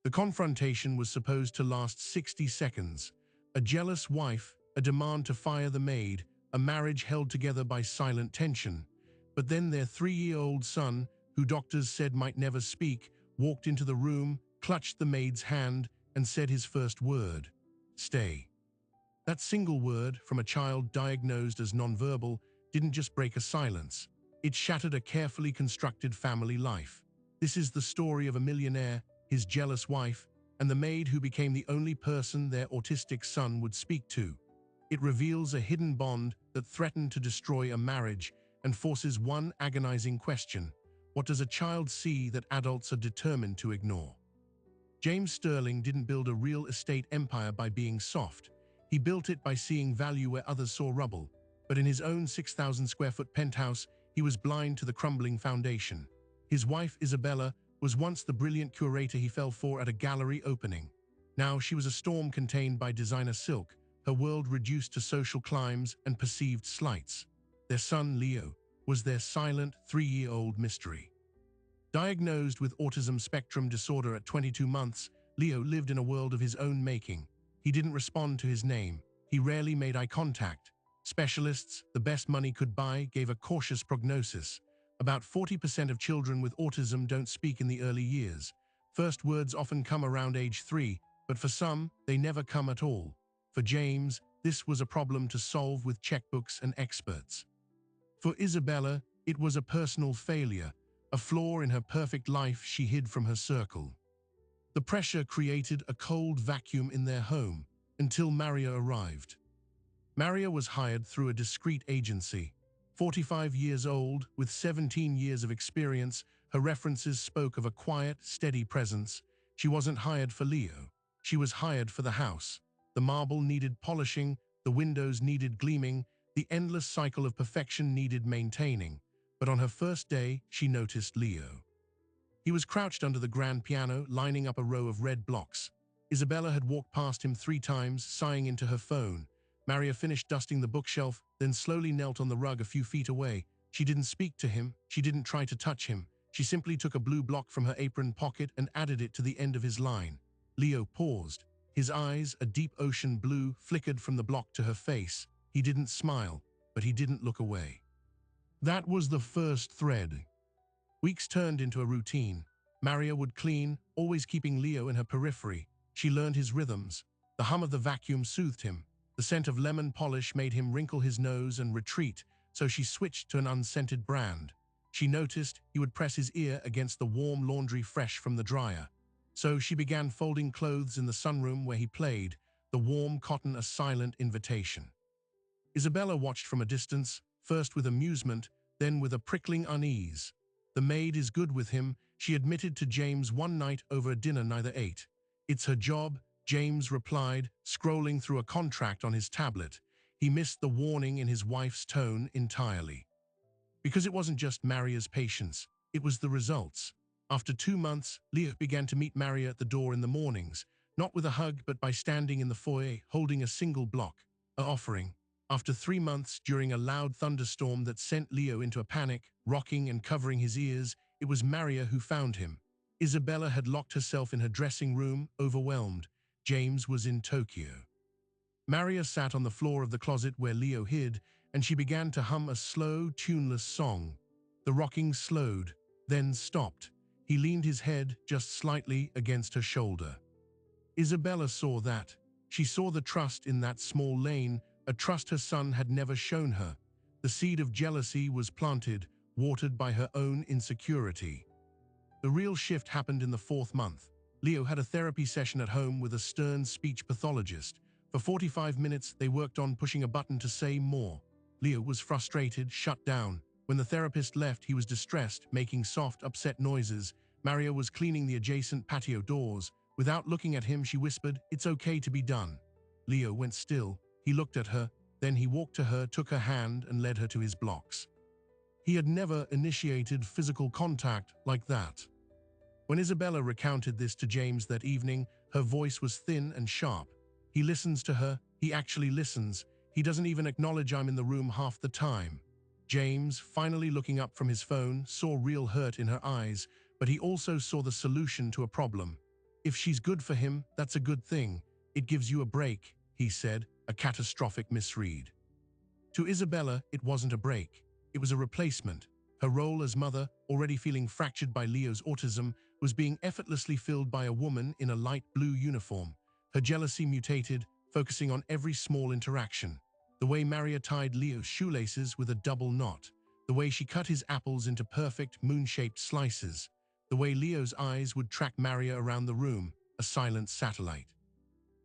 The confrontation was supposed to last 60 seconds. A jealous wife, a demand to fire the maid, a marriage held together by silent tension. But then their 3-year-old son, who doctors said might never speak, walked into the room, clutched the maid's hand, and said his first word: "Stay." That single word, from a child diagnosed as nonverbal, didn't just break a silence. It shattered a carefully constructed family life. This is the story of a millionaire, his jealous wife, and the maid who became the only person their autistic son would speak to. It reveals a hidden bond that threatened to destroy a marriage and forces one agonizing question: what does a child see that adults are determined to ignore? James Sterling didn't build a real estate empire by being soft. He built it by seeing value where others saw rubble. But in his own 6,000-square-foot penthouse, he was blind to the crumbling foundation. His wife, Isabella, was once the brilliant curator he fell for at a gallery opening. Now she was a storm contained by designer silk, her world reduced to social climbs and perceived slights. Their son, Leo, was their silent 3-year-old mystery. Diagnosed with autism spectrum disorder at 22 months, Leo lived in a world of his own making. He didn't respond to his name. He rarely made eye contact. Specialists, the best money could buy, gave a cautious prognosis. About 40% of children with autism don't speak in the early years. First words often come around age 3, but for some, they never come at all. For James, this was a problem to solve with checkbooks and experts. For Isabella, it was a personal failure, a flaw in her perfect life she hid from her circle. The pressure created a cold vacuum in their home until Maria arrived. Maria was hired through a discreet agency. 45 years old, with 17 years of experience, her references spoke of a quiet, steady presence. She wasn't hired for Leo. She was hired for the house. The marble needed polishing, the windows needed gleaming, the endless cycle of perfection needed maintaining. But on her first day, she noticed Leo. He was crouched under the grand piano, lining up a row of red blocks. Isabella had walked past him 3 times, sighing into her phone. Maria finished dusting the bookshelf, then slowly knelt on the rug a few feet away. She didn't speak to him. She didn't try to touch him. She simply took a blue block from her apron pocket and added it to the end of his line. Leo paused. His eyes, a deep ocean blue, flickered from the block to her face. He didn't smile, but he didn't look away. That was the first thread. Weeks turned into a routine. Maria would clean, always keeping Leo in her periphery. She learned his rhythms. The hum of the vacuum soothed him. The scent of lemon polish made him wrinkle his nose and retreat, so she switched to an unscented brand. She noticed he would press his ear against the warm laundry fresh from the dryer. So she began folding clothes in the sunroom where he played, the warm cotton a silent invitation. Isabella watched from a distance, first with amusement, then with a prickling unease. The maid is good with him, she admitted to James one night over a dinner neither ate. It's her job, James replied, scrolling through a contract on his tablet. He missed the warning in his wife's tone entirely. Because it wasn't just Maria's patience, it was the results. After 2 months, Leo began to meet Maria at the door in the mornings, not with a hug but by standing in the foyer holding a single block, an offering. After 3 months, during a loud thunderstorm that sent Leo into a panic, rocking and covering his ears, it was Maria who found him. Isabella had locked herself in her dressing room, overwhelmed. James was in Tokyo. Maria sat on the floor of the closet where Leo hid, and she began to hum a slow, tuneless song. The rocking slowed, then stopped. He leaned his head just slightly against her shoulder. Isabella saw that. She saw the trust in that small lane, a trust her son had never shown her. The seed of jealousy was planted, watered by her own insecurity. The real shift happened in the 4th month. Leo had a therapy session at home with a stern speech pathologist. For 45 minutes, they worked on pushing a button to say more. Leo was frustrated, shut down. When the therapist left, he was distressed, making soft, upset noises. Maria was cleaning the adjacent patio doors. Without looking at him, she whispered, "It's okay to be done." Leo went still. He looked at her, then he walked to her, took her hand, and led her to his blocks. He had never initiated physical contact like that. When Isabella recounted this to James that evening, her voice was thin and sharp. "He listens to her. He actually listens. He doesn't even acknowledge I'm in the room half the time." James, finally looking up from his phone, saw real hurt in her eyes, but he also saw the solution to a problem. If she's good for him, that's a good thing. It gives you a break, he said, a catastrophic misread. To Isabella, it wasn't a break. It was a replacement. Her role as mother, already feeling fractured by Leo's autism, was being effortlessly filled by a woman in a light blue uniform. Her jealousy mutated, focusing on every small interaction. The way Maria tied Leo's shoelaces with a double knot. The way she cut his apples into perfect moon-shaped slices. The way Leo's eyes would track Maria around the room, a silent satellite.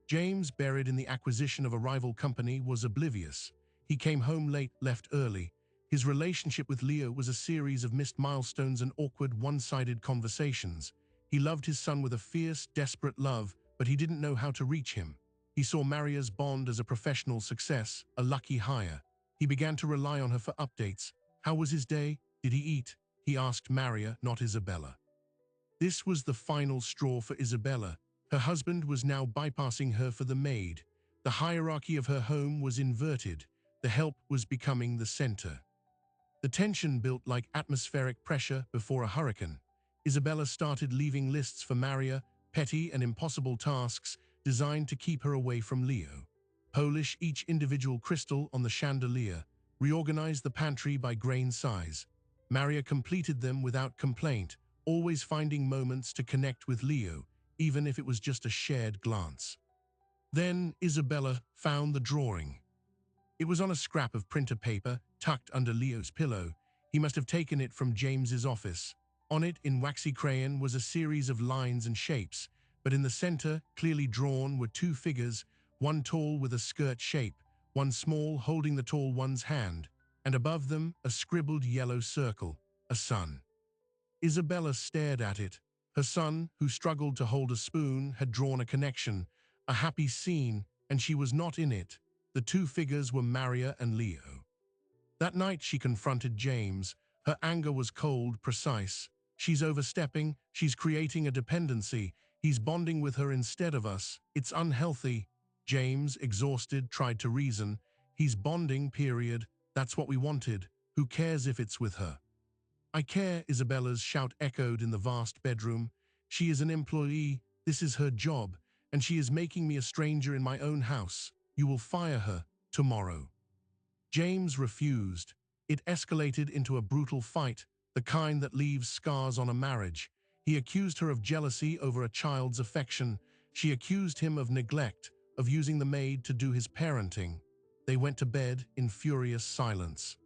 James, buried in the acquisition of a rival company, was oblivious. He came home late, left early. His relationship with Leo was a series of missed milestones and awkward, one-sided conversations. He loved his son with a fierce, desperate love, but he didn't know how to reach him. He saw Maria's bond as a professional success, a lucky hire. He began to rely on her for updates. How was his day? Did he eat? He asked Maria, not Isabella. This was the final straw for Isabella. Her husband was now bypassing her for the maid. The hierarchy of her home was inverted. The help was becoming the center. The tension built like atmospheric pressure before a hurricane. Isabella started leaving lists for Maria, petty and impossible tasks designed to keep her away from Leo. Polish each individual crystal on the chandelier, reorganize the pantry by grain size. Maria completed them without complaint, always finding moments to connect with Leo, even if it was just a shared glance. Then Isabella found the drawing. It was on a scrap of printer paper tucked under Leo's pillow. He must have taken it from James's office. On it, in waxy crayon, was a series of lines and shapes, but in the center, clearly drawn, were two figures, one tall with a skirt shape, one small holding the tall one's hand, and above them, a scribbled yellow circle, a sun. Isabella stared at it. Her son, who struggled to hold a spoon, had drawn a connection, a happy scene, and she was not in it. The two figures were Maria and Leo. That night she confronted James. Her anger was cold, precise. She's overstepping, she's creating a dependency. He's bonding with her instead of us. It's unhealthy. James, exhausted, tried to reason. He's bonding, period. That's what we wanted. Who cares if it's with her? I care, Isabella's shout echoed in the vast bedroom. She is an employee. This is her job. And she is making me a stranger in my own house. You will fire her tomorrow. James refused. It escalated into a brutal fight, the kind that leaves scars on a marriage. He accused her of jealousy over a child's affection. She accused him of neglect, of using the maid to do his parenting. They went to bed in furious silence.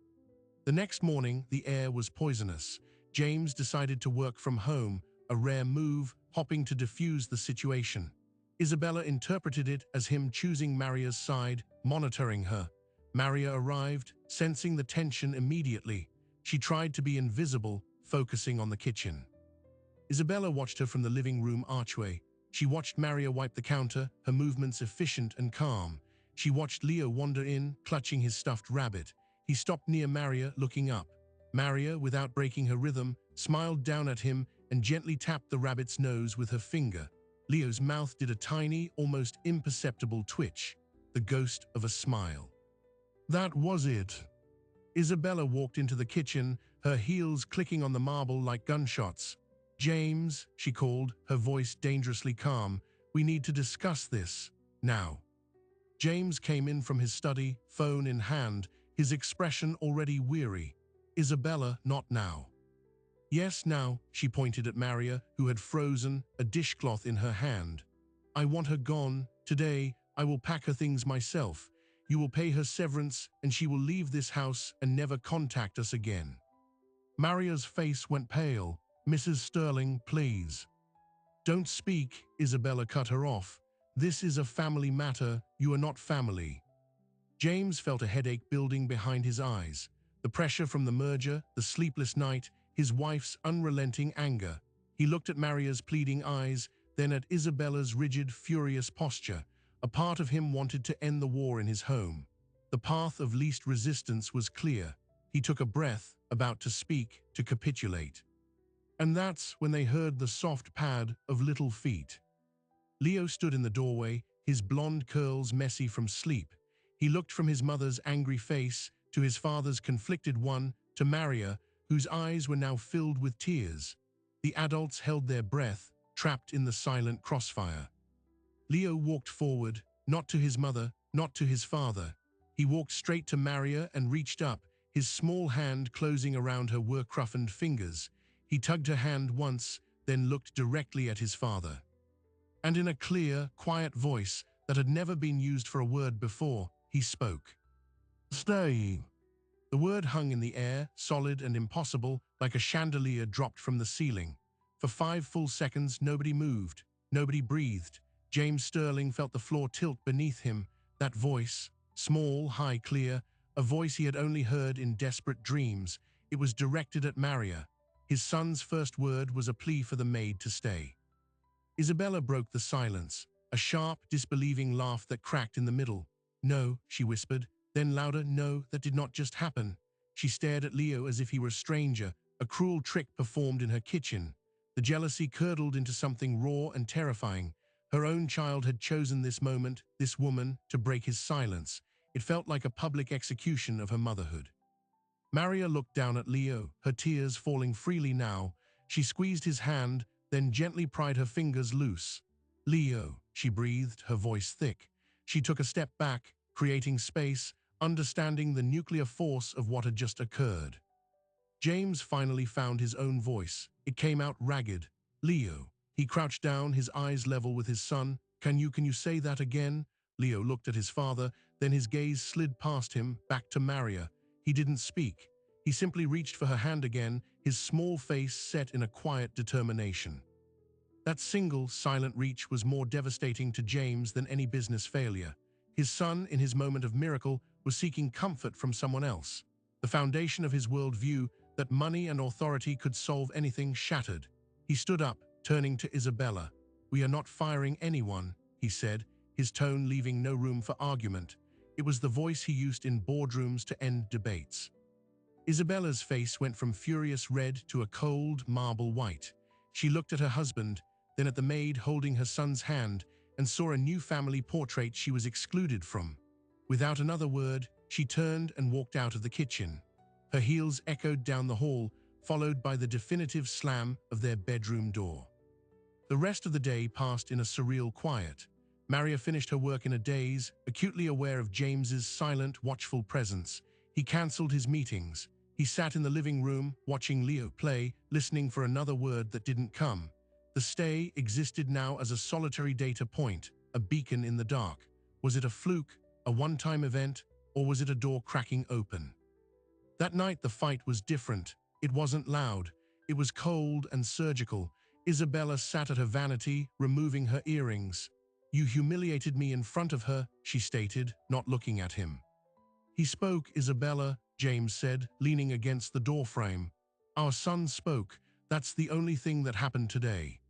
The next morning, the air was poisonous. James decided to work from home, a rare move, hoping to diffuse the situation. Isabella interpreted it as him choosing Maria's side, monitoring her. Maria arrived, sensing the tension immediately. She tried to be invisible, focusing on the kitchen. Isabella watched her from the living room archway. She watched Maria wipe the counter, her movements efficient and calm. She watched Leo wander in, clutching his stuffed rabbit. He stopped near Maria, looking up. Maria, without breaking her rhythm, smiled down at him and gently tapped the rabbit's nose with her finger. Leo's mouth did a tiny, almost imperceptible twitch, the ghost of a smile. That was it. Isabella walked into the kitchen, her heels clicking on the marble like gunshots. James, she called, her voice dangerously calm, we need to discuss this, now. James came in from his study, phone in hand, his expression already weary. Isabella, not now. Yes, now, she pointed at Maria, who had frozen, a dishcloth in her hand. I want her gone. Today, I will pack her things myself. You will pay her severance, and she will leave this house and never contact us again. Maria's face went pale. Mrs. Sterling, please. Don't speak, Isabella cut her off. This is a family matter. You are not family. James felt a headache building behind his eyes. The pressure from the merger, the sleepless night, his wife's unrelenting anger. He looked at Maria's pleading eyes, then at Isabella's rigid, furious posture. A part of him wanted to end the war in his home. The path of least resistance was clear. He took a breath, about to speak, to capitulate. And that's when they heard the soft pad of little feet. Leo stood in the doorway, his blonde curls messy from sleep. He looked from his mother's angry face to his father's conflicted one, to Maria, whose eyes were now filled with tears. The adults held their breath, trapped in the silent crossfire. Leo walked forward, not to his mother, not to his father. He walked straight to Maria and reached up, his small hand closing around her work-roughened fingers. He tugged her hand once, then looked directly at his father. And in a clear, quiet voice that had never been used for a word before, he spoke. "Stay." The word hung in the air, solid and impossible, like a chandelier dropped from the ceiling. For 5 full seconds, nobody moved, nobody breathed. James Sterling felt the floor tilt beneath him. That voice, small, high, clear, a voice he had only heard in desperate dreams. It was directed at Maria. His son's first word was a plea for the maid to stay. Isabella broke the silence, a sharp, disbelieving laugh that cracked in the middle. "No," she whispered, then louder, "No, that did not just happen." She stared at Leo as if he were a stranger, a cruel trick performed in her kitchen. The jealousy curdled into something raw and terrifying. Her own child had chosen this moment, this woman, to break his silence. It felt like a public execution of her motherhood. Maria looked down at Leo, her tears falling freely now. She squeezed his hand, then gently pried her fingers loose. "Leo," she breathed, her voice thick. She took a step back, creating space, understanding the nuclear force of what had just occurred. James finally found his own voice. It came out ragged. "Leo." He crouched down, his eyes level with his son. Can you say that again?" Leo looked at his father, then his gaze slid past him, back to Maria. He didn't speak. He simply reached for her hand again, his small face set in a quiet determination. That single, silent reach was more devastating to James than any business failure. His son, in his moment of miracle, was seeking comfort from someone else. The foundation of his worldview, that money and authority could solve anything, shattered. He stood up, turning to Isabella. "We are not firing anyone," he said, his tone leaving no room for argument. It was the voice he used in boardrooms to end debates. Isabella's face went from furious red to a cold, marble white. She looked at her husband, then at the maid holding her son's hand, and saw a new family portrait she was excluded from. Without another word, she turned and walked out of the kitchen. Her heels echoed down the hall, followed by the definitive slam of their bedroom door. The rest of the day passed in a surreal quiet. Maria finished her work in a daze, acutely aware of James's silent, watchful presence. He cancelled his meetings. He sat in the living room, watching Leo play, listening for another word that didn't come. The stay existed now as a solitary data point, a beacon in the dark. Was it a fluke, a one-time event, or was it a door cracking open? That night the fight was different. It wasn't loud. It was cold and surgical. Isabella sat at her vanity, removing her earrings. "You humiliated me in front of her," she stated, not looking at him. "He spoke, Isabella," James said, leaning against the doorframe. "Our son spoke. That's the only thing that happened today."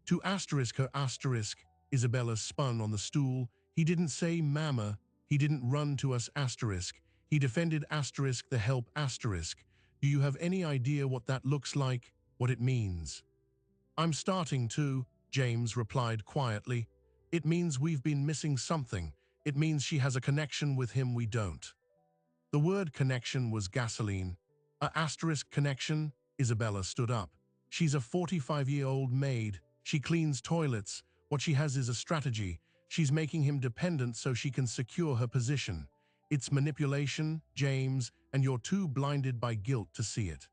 To asterisk her asterisk, Isabella spun on the stool. "He didn't say mama. He didn't run to us asterisk. He defended asterisk the help asterisk. Do you have any idea what that looks like, what it means?" "I'm starting to," James replied quietly. "It means we've been missing something. It means she has a connection with him we don't." The word connection was gasoline. A asterisk connection? Isabella stood up. "She's a 45-year-old maid. She cleans toilets. What she has is a strategy. She's making him dependent so she can secure her position. It's manipulation, James, and you're too blinded by guilt to see it."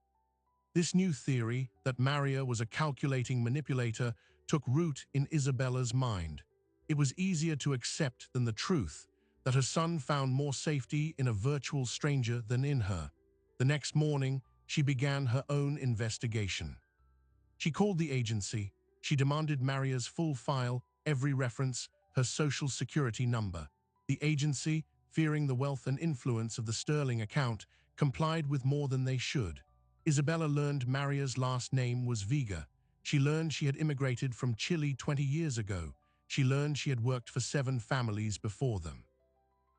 This new theory, that Maria was a calculating manipulator, took root in Isabella's mind. It was easier to accept than the truth, that her son found more safety in a virtual stranger than in her. The next morning, she began her own investigation. She called the agency. She demanded Maria's full file, every reference, her social security number. The agency, fearing the wealth and influence of the Sterling account, complied with more than they should. Isabella learned Maria's last name was Vega. She learned she had immigrated from Chile 20 years ago. She learned she had worked for 7 families before them.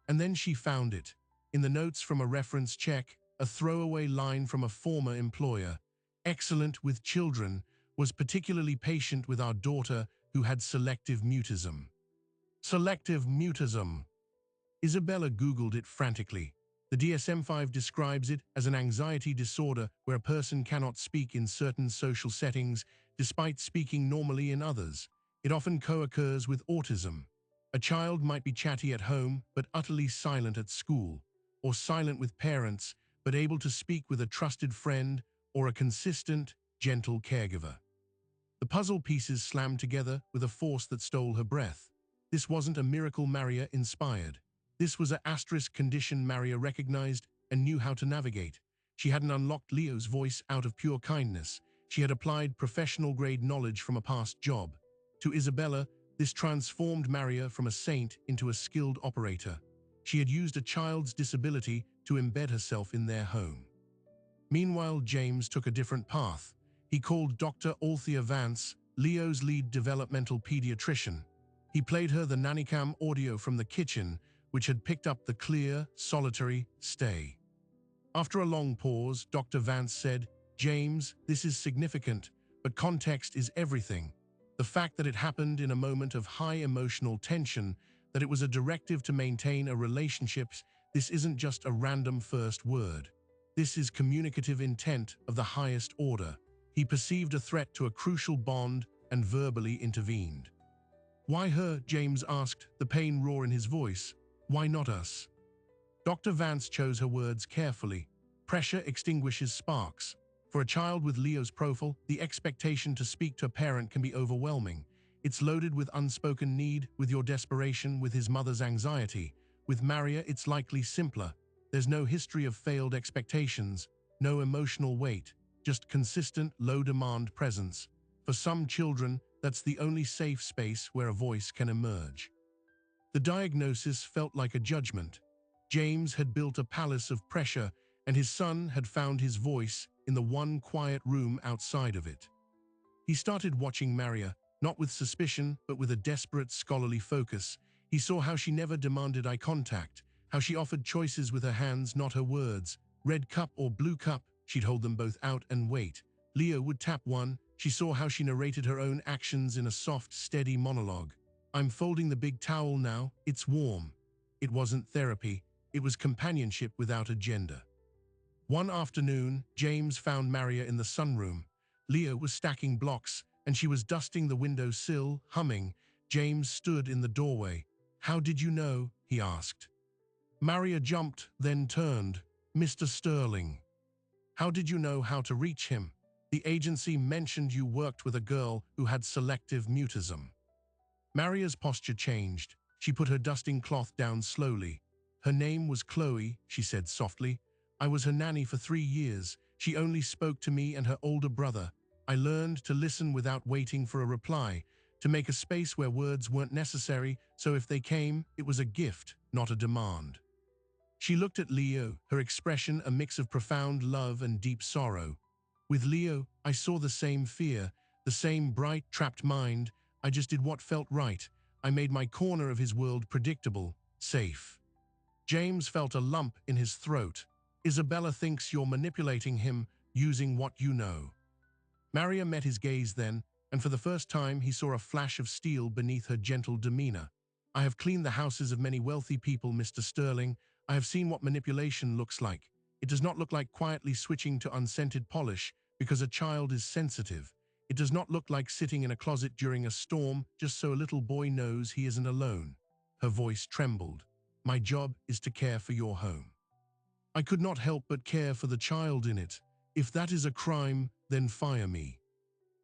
And then she found it. In the notes from a reference check, a throwaway line from a former employer. "Excellent with children, was particularly patient with our daughter who had selective mutism." Selective mutism. Isabella Googled it frantically. The DSM-5 describes it as an anxiety disorder where a person cannot speak in certain social settings, despite speaking normally in others. It often co-occurs with autism. A child might be chatty at home but utterly silent at school, or silent with parents but able to speak with a trusted friend or a consistent, gentle caregiver. The puzzle pieces slammed together with a force that stole her breath. This wasn't a miracle Maria inspired. This was a asterisk condition Maria recognized and knew how to navigate. She hadn't unlocked Leo's voice out of pure kindness. She had applied professional-grade knowledge from a past job. To Isabella, this transformed Maria from a saint into a skilled operator. She had used a child's disability to embed herself in their home. Meanwhile, James took a different path. He called Dr. Althea Vance, Leo's lead developmental pediatrician. He played her the nannycam audio from the kitchen, which had picked up the clear, solitary stay. After a long pause, Dr. Vance said, "James, this is significant, but context is everything. The fact that it happened in a moment of high emotional tension, that it was a directive to maintain a relationship, this isn't just a random first word. This is communicative intent of the highest order." He perceived a threat to a crucial bond and verbally intervened. "Why her?" James asked, the pain raw in his voice. "Why not us?" Dr. Vance chose her words carefully. Pressure extinguishes sparks. For a child with Leo's profile, the expectation to speak to a parent can be overwhelming. It's loaded with unspoken need, with your desperation, with his mother's anxiety. With Maria, it's likely simpler. There's no history of failed expectations, no emotional weight, just consistent, low-demand presence. For some children, that's the only safe space where a voice can emerge. The diagnosis felt like a judgment. James had built a palace of pressure, and his son had found his voice in the one quiet room outside of it. He started watching Maria, not with suspicion, but with a desperate scholarly focus. He saw how she never demanded eye contact, how she offered choices with her hands, not her words. Red cup or blue cup, she'd hold them both out and wait. Leo would tap one. She saw how she narrated her own actions in a soft, steady monologue. "I'm folding the big towel now, it's warm." It wasn't therapy, it was companionship without agenda. One afternoon, James found Maria in the sunroom. Leo was stacking blocks, and she was dusting the window sill, humming. James stood in the doorway. "How did you know?" he asked. Maria jumped, then turned. "Mr. Sterling. How did you know how to reach him? The agency mentioned you worked with a girl who had selective mutism." Maria's posture changed. She put her dusting cloth down slowly. "Her name was Chloe," she said softly. "I was her nanny for 3 years. She only spoke to me and her older brother. I learned to listen without waiting for a reply, to make a space where words weren't necessary, so if they came, it was a gift, not a demand." She looked at Leo, her expression a mix of profound love and deep sorrow. "With Leo, I saw the same fear, the same bright, trapped mind. I just did what felt right. I made my corner of his world predictable, safe." James felt a lump in his throat. "Isabella thinks you're manipulating him, using what you know." Maria met his gaze then, and for the first time he saw a flash of steel beneath her gentle demeanor. "I have cleaned the houses of many wealthy people, Mr. Sterling. I have seen what manipulation looks like. It does not look like quietly switching to unscented polish because a child is sensitive. It does not look like sitting in a closet during a storm just so a little boy knows he isn't alone." Her voice trembled. "My job is to care for your home. I could not help but care for the child in it. If that is a crime, then fire me."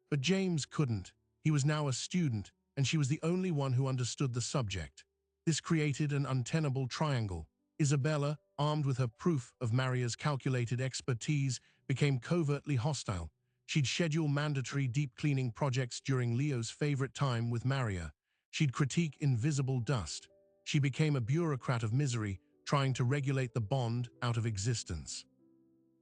But James couldn't. He was now a student, and she was the only one who understood the subject. This created an untenable triangle. Isabella, armed with her proof of Maria's calculated expertise, became covertly hostile. She'd schedule mandatory deep cleaning projects during Leo's favorite time with Maria. She'd critique invisible dust. She became a bureaucrat of misery, trying to regulate the bond out of existence.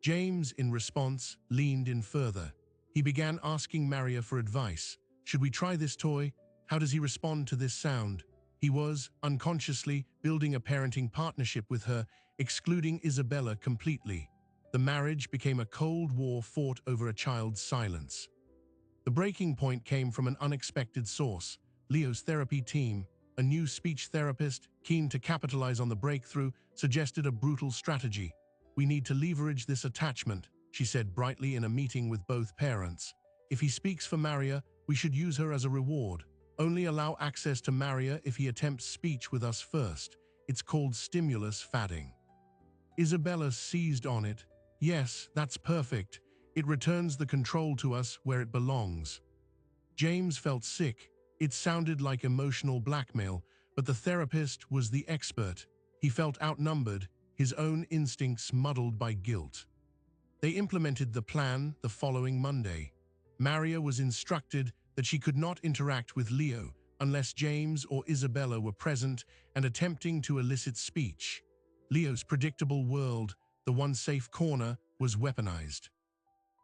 James, in response, leaned in further. He began asking Maria for advice. "Should we try this toy? How does he respond to this sound?" He was, unconsciously, building a parenting partnership with her, excluding Isabella completely. The marriage became a cold war fought over a child's silence. The breaking point came from an unexpected source. Leo's therapy team, a new speech therapist, keen to capitalize on the breakthrough, suggested a brutal strategy. "We need to leverage this attachment," she said brightly in a meeting with both parents. If he speaks for Maria, we should use her as a reward. Only allow access to Maria if he attempts speech with us first. It's called stimulus fadding. Isabella seized on it. Yes, that's perfect. It returns the control to us where it belongs. James felt sick. It sounded like emotional blackmail, but the therapist was the expert. He felt outnumbered, his own instincts muddled by guilt. They implemented the plan the following Monday. Maria was instructed that she could not interact with Leo unless James or Isabella were present and attempting to elicit speech. Leo's predictable world, the one safe corner, was weaponized.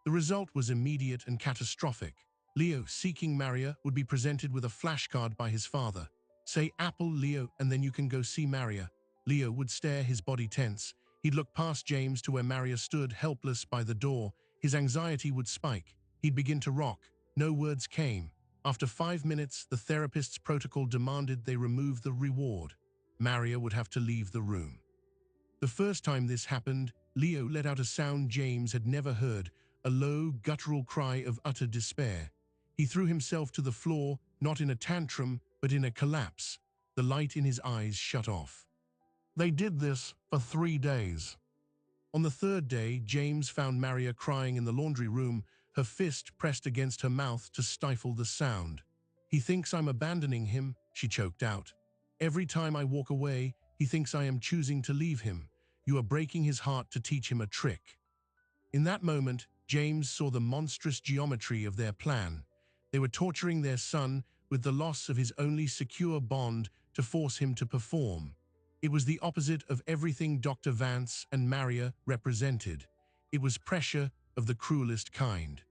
The result was immediate and catastrophic. Leo, seeking Maria, would be presented with a flashcard by his father. Say Apple Leo and then you can go see Maria. Leo would stare, his body tense. He'd look past James to where Maria stood helpless by the door. His anxiety would spike. He'd begin to rock. No words came. After 5 minutes, the therapist's protocol demanded they remove the reward. Maria would have to leave the room. The first time this happened, Leo let out a sound James had never heard, a low, guttural cry of utter despair. He threw himself to the floor, not in a tantrum, but in a collapse. The light in his eyes shut off. They did this for 3 days. On the third day, James found Maria crying in the laundry room, her fist pressed against her mouth to stifle the sound. He thinks I'm abandoning him, she choked out. Every time I walk away, he thinks I am choosing to leave him. You are breaking his heart to teach him a trick. In that moment, James saw the monstrous geometry of their plan. They were torturing their son with the loss of his only secure bond to force him to perform. It was the opposite of everything Dr. Vance and Maria represented. It was pressure of the cruelest kind.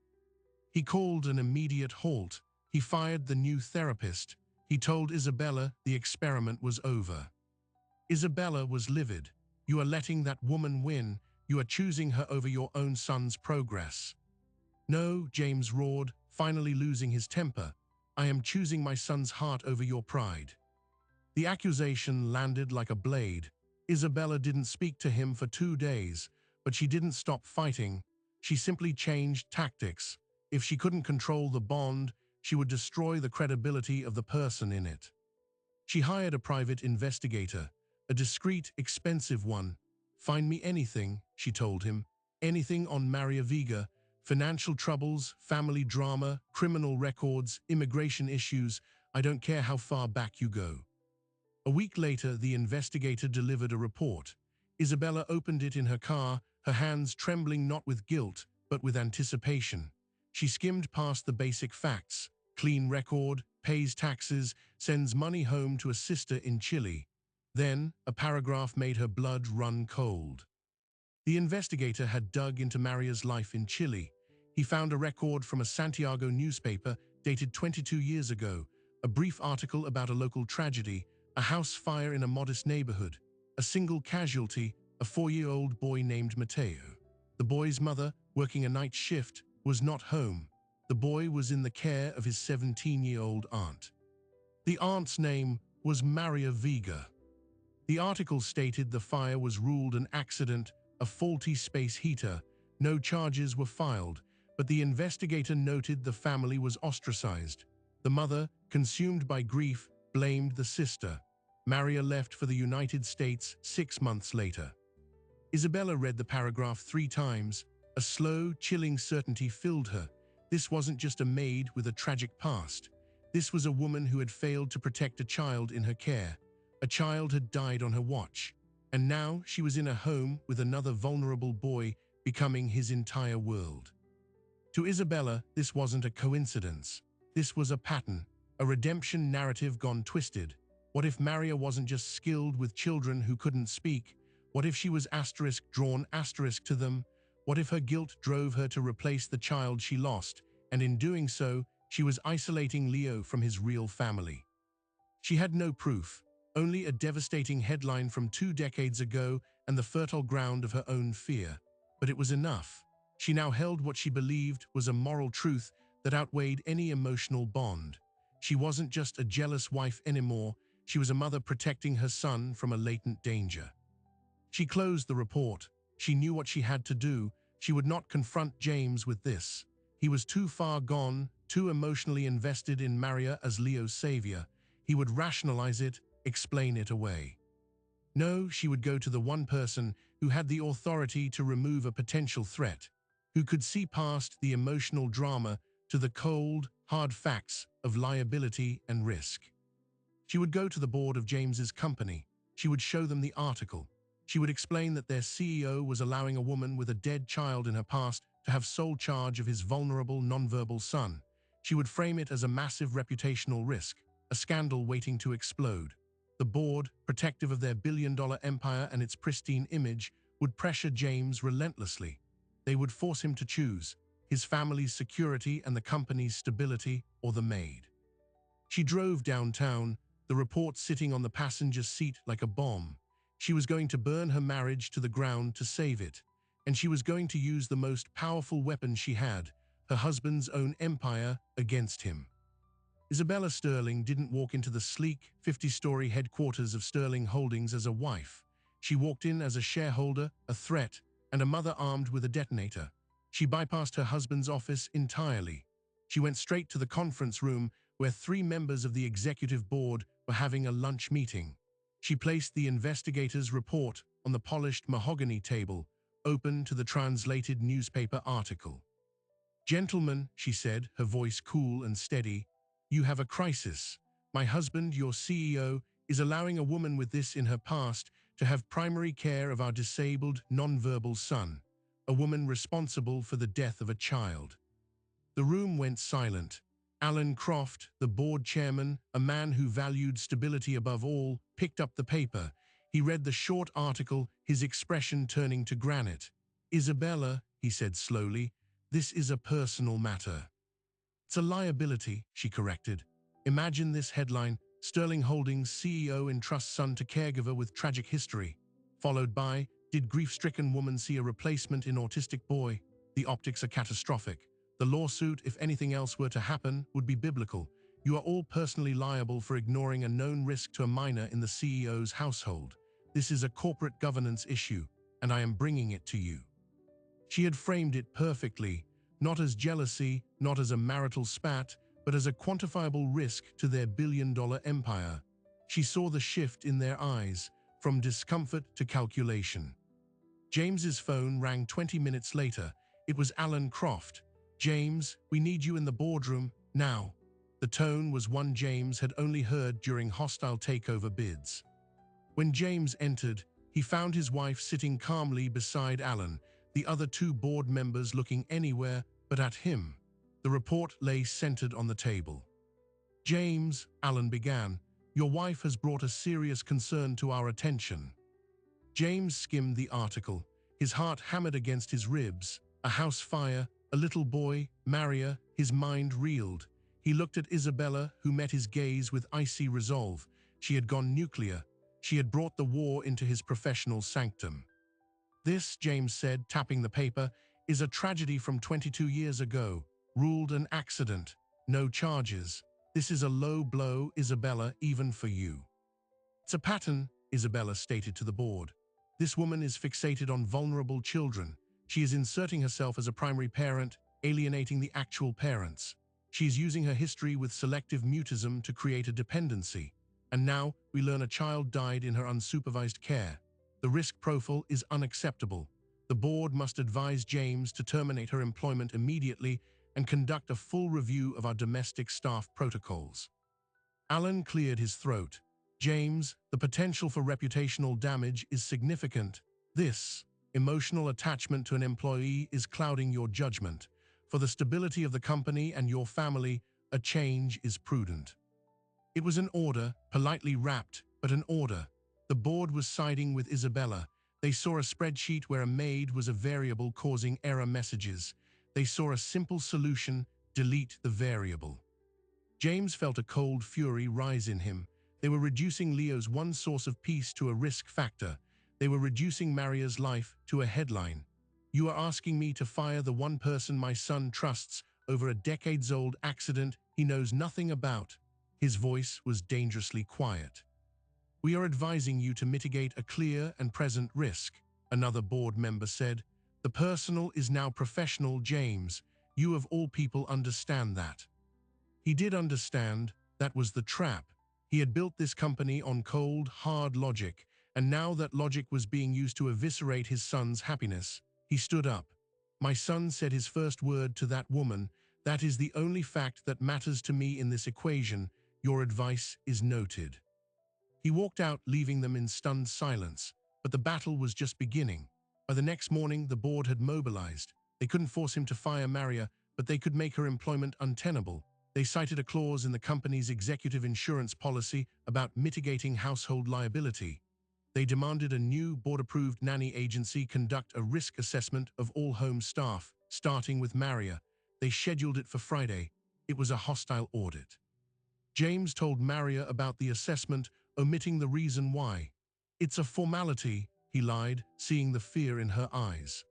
He called an immediate halt. He fired the new therapist. He told Isabella the experiment was over. Isabella was livid. You are letting that woman win. You are choosing her over your own son's progress. No, James roared, finally losing his temper. I am choosing my son's heart over your pride. The accusation landed like a blade. Isabella didn't speak to him for 2 days, but she didn't stop fighting. She simply changed tactics. If she couldn't control the bond, she would destroy the credibility of the person in it. She hired a private investigator, a discreet, expensive one. Find me anything, she told him. Anything on Maria Vega. Financial troubles, family drama, criminal records, immigration issues. I don't care how far back you go. A week later, the investigator delivered a report. Isabella opened it in her car, her hands trembling not with guilt, but with anticipation. She skimmed past the basic facts. Clean record, pays taxes, sends money home to a sister in Chile. Then, a paragraph made her blood run cold. The investigator had dug into Maria's life in Chile. He found a record from a Santiago newspaper dated 22 years ago, a brief article about a local tragedy, a house fire in a modest neighborhood, a single casualty, a 4-year-old boy named Mateo. The boy's mother, working a night shift, was not home. The boy was in the care of his 17-year-old aunt. The aunt's name was Maria Vega. The article stated the fire was ruled an accident, a faulty space heater. No charges were filed, but the investigator noted the family was ostracized. The mother, consumed by grief, blamed the sister. Maria left for the United States 6 months later. Isabella read the paragraph 3 times. A slow, chilling certainty filled her. This wasn't just a maid with a tragic past. This was a woman who had failed to protect a child in her care. A child had died on her watch, and now she was in a home with another vulnerable boy, becoming his entire world. To Isabella, this wasn't a coincidence. This was a pattern, a redemption narrative gone twisted. What if Maria wasn't just skilled with children who couldn't speak? What if she was drawn to them? What if her guilt drove her to replace the child she lost, and in doing so, she was isolating Leo from his real family? She had no proof, only a devastating headline from 2 decades ago and the fertile ground of her own fear. But it was enough. She now held what she believed was a moral truth that outweighed any emotional bond. She wasn't just a jealous wife anymore, she was a mother protecting her son from a latent danger. She closed the report. She knew what she had to do. She would not confront James with this. He was too far gone, too emotionally invested in Maria as Leo's savior. He would rationalize it, explain it away. No, she would go to the one person who had the authority to remove a potential threat, who could see past the emotional drama to the cold, hard facts of liability and risk. She would go to the board of James's company. She would show them the article. She would explain that their CEO was allowing a woman with a dead child in her past to have sole charge of his vulnerable, nonverbal son. She would frame it as a massive reputational risk, a scandal waiting to explode. The board, protective of their billion-dollar empire and its pristine image, would pressure James relentlessly. They would force him to choose his family's security and the company's stability, or the Maid. She drove downtown, the report sitting on the passenger seat like a bomb. She was going to burn her marriage to the ground to save it, and she was going to use the most powerful weapon she had, her husband's own empire, against him. Isabella Sterling didn't walk into the sleek, 50-story headquarters of Sterling Holdings as a wife. She walked in as a shareholder, a threat, and a mother armed with a detonator. She bypassed her husband's office entirely. She went straight to the conference room where 3 members of the executive board were having a lunch meeting. She placed the investigator's report on the polished mahogany table, open to the translated newspaper article. "Gentlemen," she said, her voice cool and steady, "you have a crisis. My husband, your CEO, is allowing a woman with this in her past to have primary care of our disabled, nonverbal son, a woman responsible for the death of a child." The room went silent. Alan Croft, the board chairman, a man who valued stability above all, picked up the paper. He read the short article, his expression turning to granite. "Isabella," he said slowly, "this is a personal matter." "It's a liability," she corrected. "Imagine this headline: Sterling Holdings CEO entrusts son to caregiver with tragic history." Followed by, "Did grief-stricken woman see a replacement in autistic boy? The optics are catastrophic. The lawsuit, if anything else were to happen, would be biblical. You are all personally liable for ignoring a known risk to a minor in the CEO's household. This is a corporate governance issue, and I am bringing it to you." She had framed it perfectly, not as jealousy, not as a marital spat, but as a quantifiable risk to their billion-dollar empire. She saw the shift in their eyes, from discomfort to calculation. James's phone rang 20 minutes later. It was Alan Croft. "James, we need you in the boardroom, now." The tone was one James had only heard during hostile takeover bids. When James entered, he found his wife sitting calmly beside Alan, the other 2 board members looking anywhere but at him. The report lay centered on the table. "James," Alan began, "your wife has brought a serious concern to our attention." James skimmed the article, his heart hammered against his ribs. A house fire, a little boy, Maria, his mind reeled. He looked at Isabella, who met his gaze with icy resolve. She had gone nuclear. She had brought the war into his professional sanctum. "This," James said, tapping the paper, "is a tragedy from 22 years ago. Ruled an accident. No charges. This is a low blow, Isabella, even for you." "It's a pattern," Isabella stated to the board. "This woman is fixated on vulnerable children. She is inserting herself as a primary parent, alienating the actual parents. She is using her history with selective mutism to create a dependency. And now, we learn a child died in her unsupervised care. The risk profile is unacceptable. The board must advise James to terminate her employment immediately and conduct a full review of our domestic staff protocols." Alan cleared his throat. "James, the potential for reputational damage is significant. This emotional attachment to an employee is clouding your judgment. For the stability of the company and your family, a change is prudent." It was an order, politely wrapped, but an order. The board was siding with Isabella. They saw a spreadsheet where a maid was a variable causing error messages. They saw a simple solution: delete the variable. James felt a cold fury rise in him. They were reducing Leo's one source of peace to a risk factor. They were reducing Maria's life to a headline. "You are asking me to fire the one person my son trusts over a decades-old accident he knows nothing about." His voice was dangerously quiet. "We are advising you to mitigate a clear and present risk," another board member said. "The personal is now professional, James. You of all people understand that. He did understand. That was the trap. He had built this company on cold, hard logic, and now that logic was being used to eviscerate his son's happiness. He stood up. My son said his first word to that woman, "That is the only fact that matters to me in this equation. Your advice is noted." He walked out, leaving them in stunned silence. But the battle was just beginning. By the next morning, the board had mobilized. They couldn't force him to fire Maria, but they could make her employment untenable. They cited a clause in the company's executive insurance policy about mitigating household liability. They demanded a new board-approved nanny agency conduct a risk assessment of all home staff, starting with Maria. They scheduled it for Friday. It was a hostile audit. James told Maria about the assessment, omitting the reason why. "It's a formality," he lied, seeing the fear in her eyes.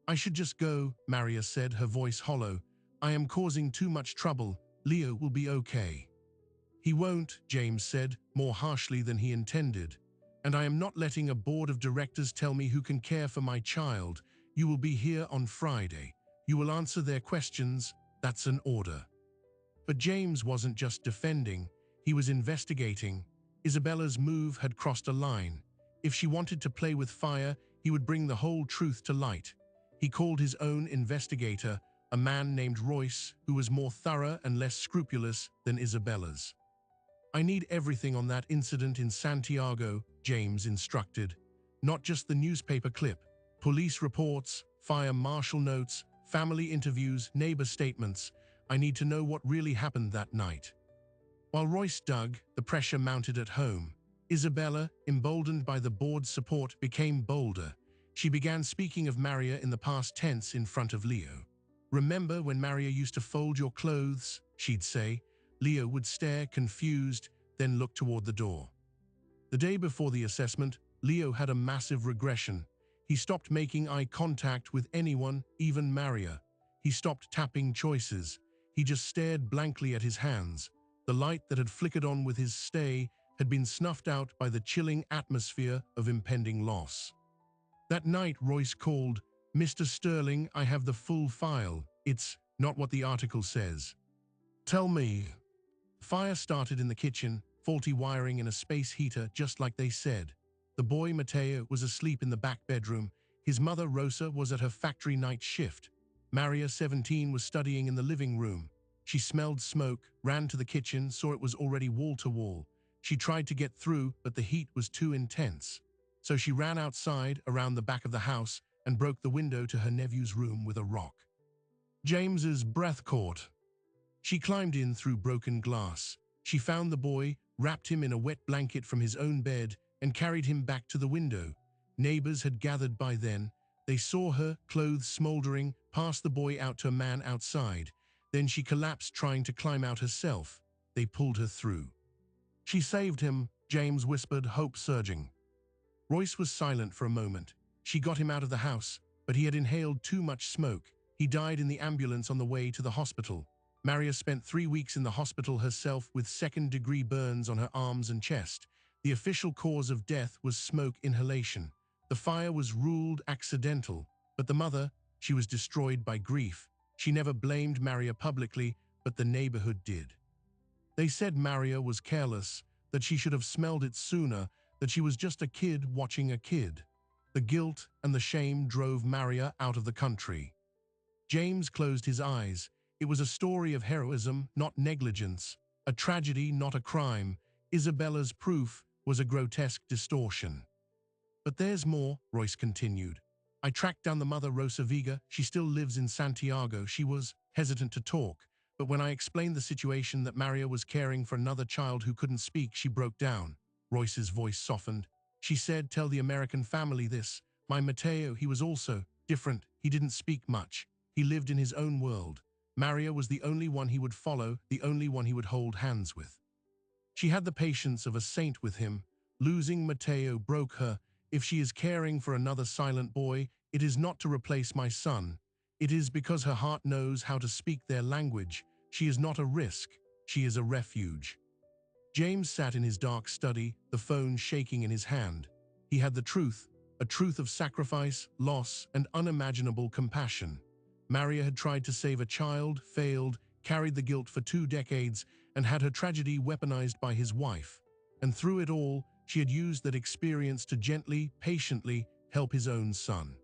"I should just go," Maria said, her voice hollow. "I am causing too much trouble. Leo will be okay." "He won't," James said, more harshly than he intended. "And I am not letting a board of directors tell me who can care for my child. You will be here on Friday. You will answer their questions. That's an order." But James wasn't just defending, he was investigating. Isabella's move had crossed a line. If she wanted to play with fire, he would bring the whole truth to light. He called his own investigator, a man named Royce, who was more thorough and less scrupulous than Isabella's. "I need everything on that incident in Santiago," James instructed. "Not just the newspaper clip. Police reports, fire marshal notes, family interviews, neighbor statements. I need to know what really happened that night." While Royce dug, the pressure mounted at home. Isabella, emboldened by the board's support, became bolder. She began speaking of Maria in the past tense in front of Leo. "Remember when Maria used to fold your clothes?" she'd say. Leo would stare, confused, then look toward the door. The day before the assessment, Leo had a massive regression. He stopped making eye contact with anyone, even Maria. He stopped tapping choices. He just stared blankly at his hands. The light that had flickered on with his stay had been snuffed out by the chilling atmosphere of impending loss. That night, Royce called, "Mr. Sterling, I have the full file. It's not what the article says." "Tell me." Fire started in the kitchen, faulty wiring in a space heater, just like they said. The boy, Matteo, was asleep in the back bedroom. His mother, Rosa, was at her factory night shift. Maria, 17, was studying in the living room. She smelled smoke, ran to the kitchen, saw it was already wall to wall. She tried to get through, but the heat was too intense. So she ran outside, around the back of the house, and broke the window to her nephew's room with a rock. James's breath caught. She climbed in through broken glass. She found the boy, wrapped him in a wet blanket from his own bed, and carried him back to the window. Neighbors had gathered by then. They saw her, clothes smoldering, pass the boy out to a man outside. Then she collapsed, trying to climb out herself. They pulled her through. "She saved him," James whispered, hope surging. Royce was silent for a moment. "She got him out of the house, but he had inhaled too much smoke. He died in the ambulance on the way to the hospital." Maria spent 3 weeks in the hospital herself with second-degree burns on her arms and chest. The official cause of death was smoke inhalation. The fire was ruled accidental, but the mother, she was destroyed by grief. She never blamed Maria publicly, but the neighborhood did. They said Maria was careless, that she should have smelled it sooner, that she was just a kid watching a kid. The guilt and the shame drove Maria out of the country. James closed his eyes. It was a story of heroism, not negligence, a tragedy, not a crime. Isabella's proof was a grotesque distortion. "But there's more," Royce continued. "I tracked down the mother, Rosa Vega. She still lives in Santiago." She was hesitant to talk, but when I explained the situation, that Maria was caring for another child who couldn't speak, she broke down. Royce's voice softened. She said, "Tell the American family this. My Matteo, he was also different. He didn't speak much. He lived in his own world. Maria was the only one he would follow, the only one he would hold hands with." She had the patience of a saint with him. Losing Matteo broke her. "If she is caring for another silent boy, it is not to replace my son. It is because her heart knows how to speak their language. She is not a risk. She is a refuge." James sat in his dark study, the phone shaking in his hand. He had the truth, a truth of sacrifice, loss, and unimaginable compassion. Maria had tried to save a child, failed, carried the guilt for 2 decades, and had her tragedy weaponized by his wife. And through it all, she had used that experience to gently, patiently help his own son.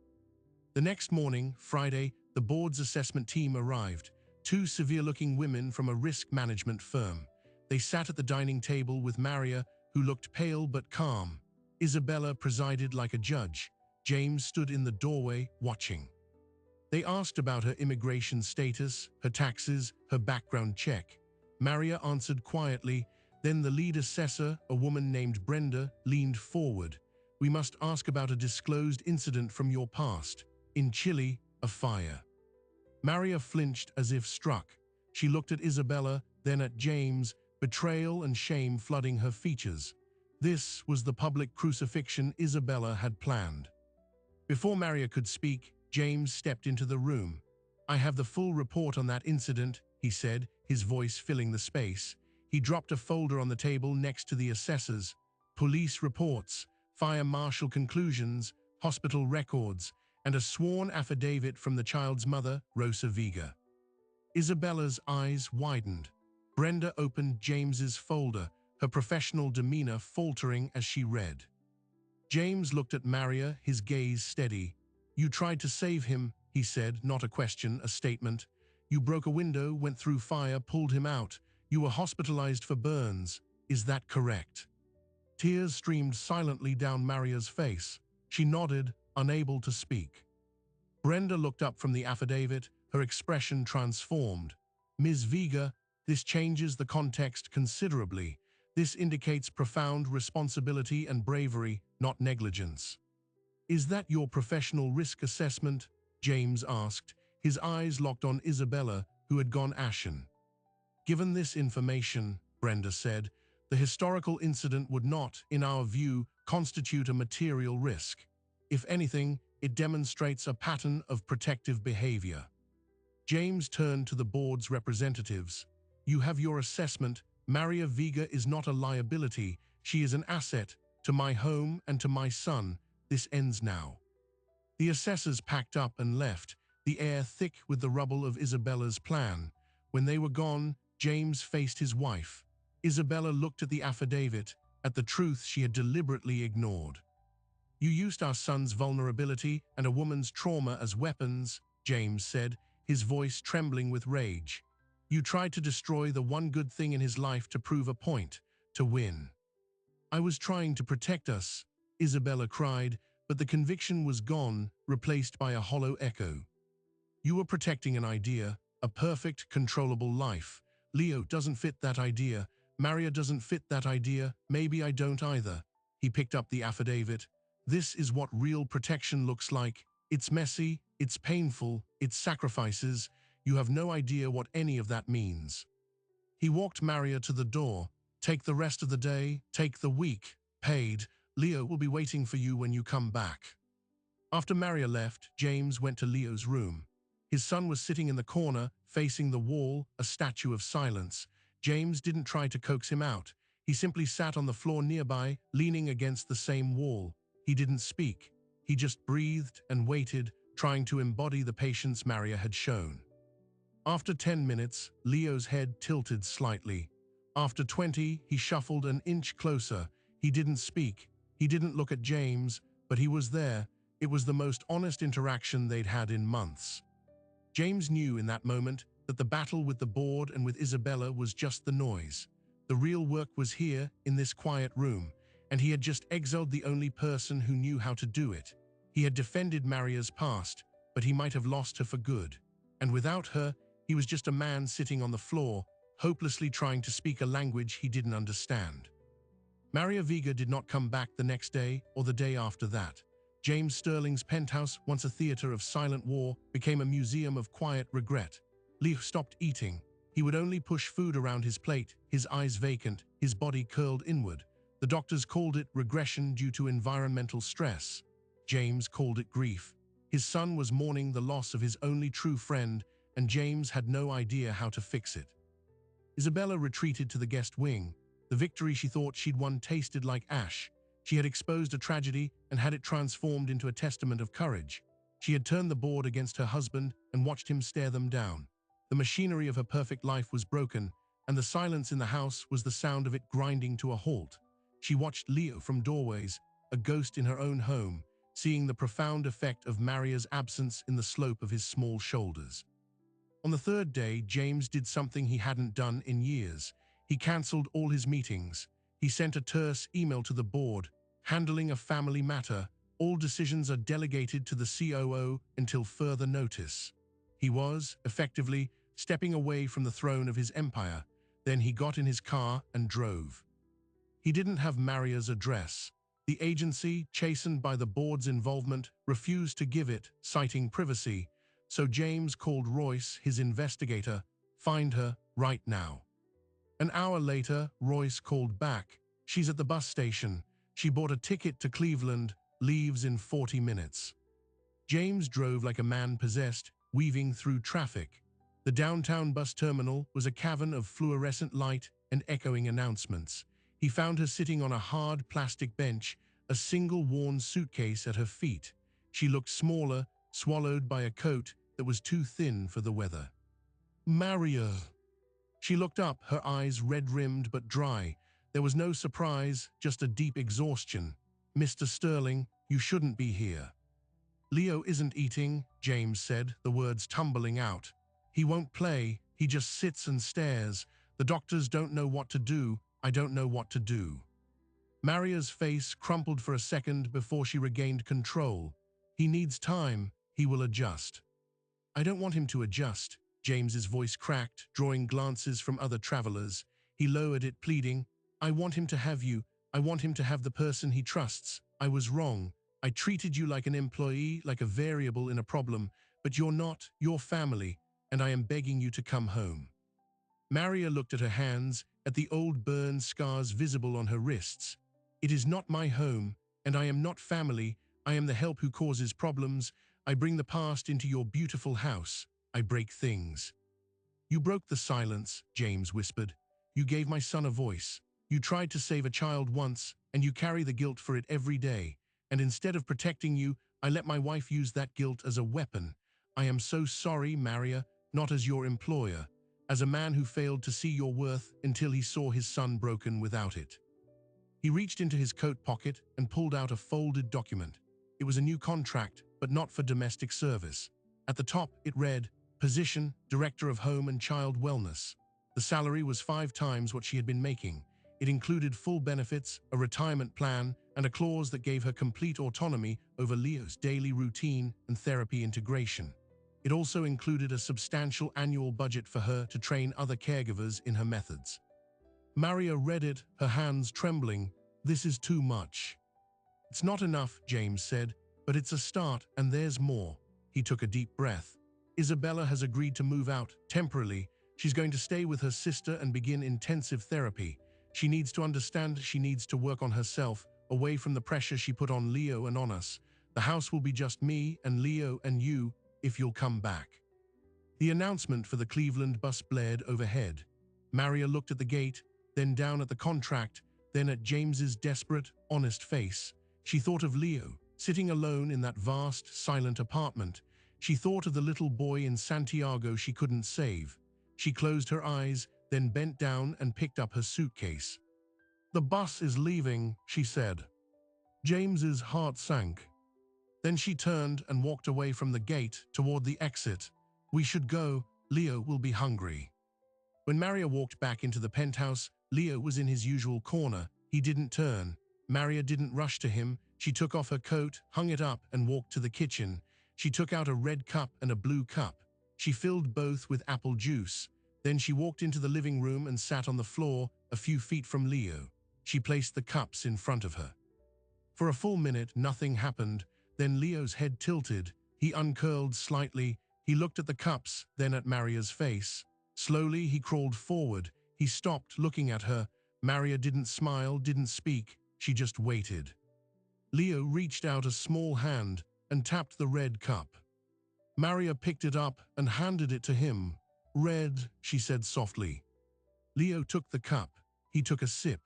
The next morning, Friday, the board's assessment team arrived, 2 severe-looking women from a risk management firm. They sat at the dining table with Maria, who looked pale but calm. Isabella presided like a judge. James stood in the doorway, watching. They asked about her immigration status, her taxes, her background check. Maria answered quietly. Then the lead assessor, a woman named Brenda, leaned forward. "We must ask about a disclosed incident from your past. In Chile, a fire." Maria flinched as if struck. She looked at Isabella, then at James, betrayal and shame flooding her features. This was the public crucifixion Isabella had planned. Before Maria could speak, James stepped into the room. "I have the full report on that incident," he said, his voice filling the space. He dropped a folder on the table next to the assessors. Police reports, fire marshal conclusions, hospital records, and a sworn affidavit from the child's mother, Rosa Vega. Isabella's eyes widened. Brenda opened James's folder, her professional demeanor faltering as she read. James looked at Maria, his gaze steady. "You tried to save him," he said, not a question, a statement. "You broke a window, went through fire, pulled him out. You were hospitalized for burns. Is that correct?" Tears streamed silently down Maria's face. She nodded, unable to speak. Brenda looked up from the affidavit, her expression transformed. "Ms. Vega, this changes the context considerably. This indicates profound responsibility and bravery, not negligence." "Is that your professional risk assessment?" James asked, his eyes locked on Isabella, who had gone ashen. "Given this information," Brenda said, "the historical incident would not, in our view, constitute a material risk. If anything, it demonstrates a pattern of protective behavior." James turned to the board's representatives. "You have your assessment. Maria Vega is not a liability. She is an asset to my home and to my son. This ends now." The assessors packed up and left, the air thick with the rubble of Isabella's plan. When they were gone, James faced his wife. Isabella looked at the affidavit, at the truth she had deliberately ignored. "You used our son's vulnerability and a woman's trauma as weapons," James said, his voice trembling with rage. "You tried to destroy the one good thing in his life to prove a point, to win." "I was trying to protect us," Isabella cried, but the conviction was gone, replaced by a hollow echo. "You were protecting an idea, a perfect, controllable life. Leo doesn't fit that idea. Maria doesn't fit that idea. Maybe I don't either." He picked up the affidavit. "This is what real protection looks like. It's messy, it's painful, it's sacrifices. You have no idea what any of that means." He walked Maria to the door. "Take the rest of the day, take the week. Paid. Leo will be waiting for you when you come back." After Maria left, James went to Leo's room. His son was sitting in the corner, facing the wall, a statue of silence. James didn't try to coax him out. He simply sat on the floor nearby, leaning against the same wall. He didn't speak. He just breathed and waited, trying to embody the patience Maria had shown. After 10 minutes, Leo's head tilted slightly. After 20, he shuffled an inch closer. He didn't speak. He didn't look at James, but he was there. It was the most honest interaction they'd had in months. James knew in that moment that the battle with the board and with Isabella was just the noise. The real work was here, in this quiet room, and he had just exiled the only person who knew how to do it. He had defended Maria's past, but he might have lost her for good. And without her, he was just a man sitting on the floor, hopelessly trying to speak a language he didn't understand. Maria Vega did not come back the next day or the day after that. James Sterling's penthouse, once a theater of silent war, became a museum of quiet regret. Leo stopped eating. He would only push food around his plate, his eyes vacant, his body curled inward. The doctors called it regression due to environmental stress. James called it grief. His son was mourning the loss of his only true friend, and James had no idea how to fix it. Isabella retreated to the guest wing. The victory she thought she'd won tasted like ash. She had exposed a tragedy and had it transformed into a testament of courage. She had turned the board against her husband and watched him stare them down. The machinery of her perfect life was broken, and the silence in the house was the sound of it grinding to a halt. She watched Leo from doorways, a ghost in her own home, seeing the profound effect of Maria's absence in the slope of his small shoulders. On the third day, James did something he hadn't done in years. He cancelled all his meetings. He sent a terse email to the board, handling a family matter. All decisions are delegated to the COO until further notice. He was, effectively, stepping away from the throne of his empire. Then he got in his car and drove. He didn't have Maria's address. The agency, chastened by the board's involvement, refused to give it, citing privacy. So James called Royce, his investigator. Find her right now. An hour later, Royce called back. She's at the bus station. She bought a ticket to Cleveland, leaves in 40 minutes. James drove like a man possessed, weaving through traffic. The downtown bus terminal was a cavern of fluorescent light and echoing announcements. He found her sitting on a hard plastic bench, a single worn suitcase at her feet. She looked smaller, swallowed by a coat that was too thin for the weather. Maria. She looked up, her eyes red-rimmed but dry. There was no surprise, just a deep exhaustion. Mr. Sterling, you shouldn't be here. Leo isn't eating, James said, the words tumbling out. He won't play, he just sits and stares. The doctors don't know what to do, I don't know what to do. Maria's face crumpled for a second before she regained control. He needs time, he will adjust. I don't want him to adjust. James's voice cracked, drawing glances from other travelers. He lowered it, pleading, I want him to have you. I want him to have the person he trusts. I was wrong. I treated you like an employee, like a variable in a problem, but you're not, you're family, and I am begging you to come home. Maria looked at her hands, at the old burn scars visible on her wrists. It is not my home, and I am not family. I am the help who causes problems. I bring the past into your beautiful house. I break things. You broke the silence, James whispered. You gave my son a voice. You tried to save a child once, and you carry the guilt for it every day. And instead of protecting you, I let my wife use that guilt as a weapon. I am so sorry, Maria, not as your employer, as a man who failed to see your worth until he saw his son broken without it. He reached into his coat pocket and pulled out a folded document. It was a new contract, but not for domestic service. At the top, it read, Position, Director of Home and Child Wellness. The salary was 5 times what she had been making. It included full benefits, a retirement plan, and a clause that gave her complete autonomy over Leo's daily routine and therapy integration. It also included a substantial annual budget for her to train other caregivers in her methods. Maria read it, her hands trembling. This is too much. It's not enough, James said, but it's a start and there's more. He took a deep breath. Isabella has agreed to move out temporarily. She's going to stay with her sister and begin intensive therapy. She needs to understand she needs to work on herself, away from the pressure she put on Leo and on us. The house will be just me and Leo and you, if you'll come back. The announcement for the Cleveland bus blared overhead. Maria looked at the gate, then down at the contract, then at James's desperate, honest face. She thought of Leo, sitting alone in that vast, silent apartment. She thought of the little boy in Santiago she couldn't save. She closed her eyes, then bent down and picked up her suitcase. The bus is leaving, she said. James's heart sank. Then she turned and walked away from the gate toward the exit. We should go, Leo will be hungry. When Maria walked back into the penthouse, Leo was in his usual corner. He didn't turn. Maria didn't rush to him. She took off her coat, hung it up, and walked to the kitchen. She took out a red cup and a blue cup. She filled both with apple juice. Then she walked into the living room and sat on the floor, a few feet from Leo. She placed the cups in front of her. For a full minute, nothing happened. Then Leo's head tilted. He uncurled slightly. He looked at the cups, then at Maria's face. Slowly, he crawled forward. He stopped looking at her. Maria didn't smile, didn't speak. She just waited. Leo reached out a small hand and tapped the red cup. Maria picked it up and handed it to him. Red, she said softly. Leo took the cup. He took a sip.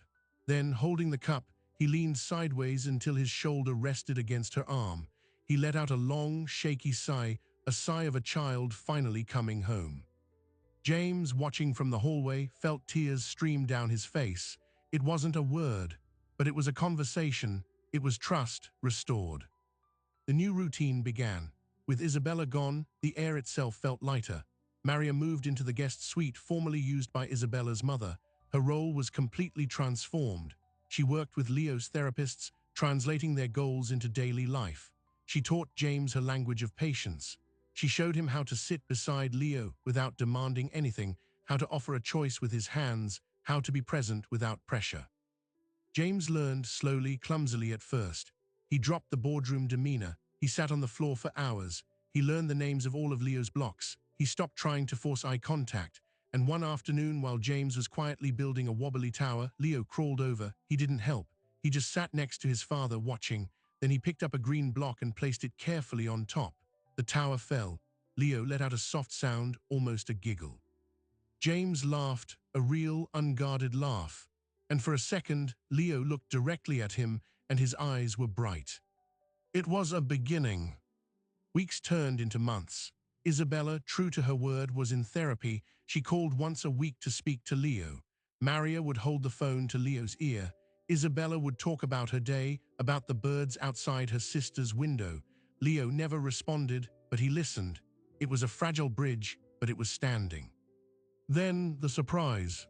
Then, holding the cup, he leaned sideways until his shoulder rested against her arm. He let out a long, shaky sigh, a sigh of a child finally coming home. James, watching from the hallway, felt tears stream down his face. It wasn't a word, but it was a conversation. It was trust restored. The new routine began. With Isabella gone, the air itself felt lighter. Maria moved into the guest suite formerly used by Isabella's mother. Her role was completely transformed. She worked with Leo's therapists, translating their goals into daily life. She taught James her language of patience. She showed him how to sit beside Leo without demanding anything, how to offer a choice with his hands, how to be present without pressure. James learned slowly, clumsily at first. He dropped the boardroom demeanor. He sat on the floor for hours. He learned the names of all of Leo's blocks. He stopped trying to force eye contact. And one afternoon, while James was quietly building a wobbly tower, Leo crawled over. He didn't help. He just sat next to his father, watching. Then he picked up a green block and placed it carefully on top. The tower fell. Leo let out a soft sound, almost a giggle. James laughed, a real, unguarded laugh. And for a second, Leo looked directly at him, and his eyes were bright. It was a beginning. Weeks turned into months. Isabella, true to her word, was in therapy. She called once a week to speak to Leo. Maria would hold the phone to Leo's ear. Isabella would talk about her day, about the birds outside her sister's window. Leo never responded, but he listened. It was a fragile bridge, but it was standing. Then the surprise.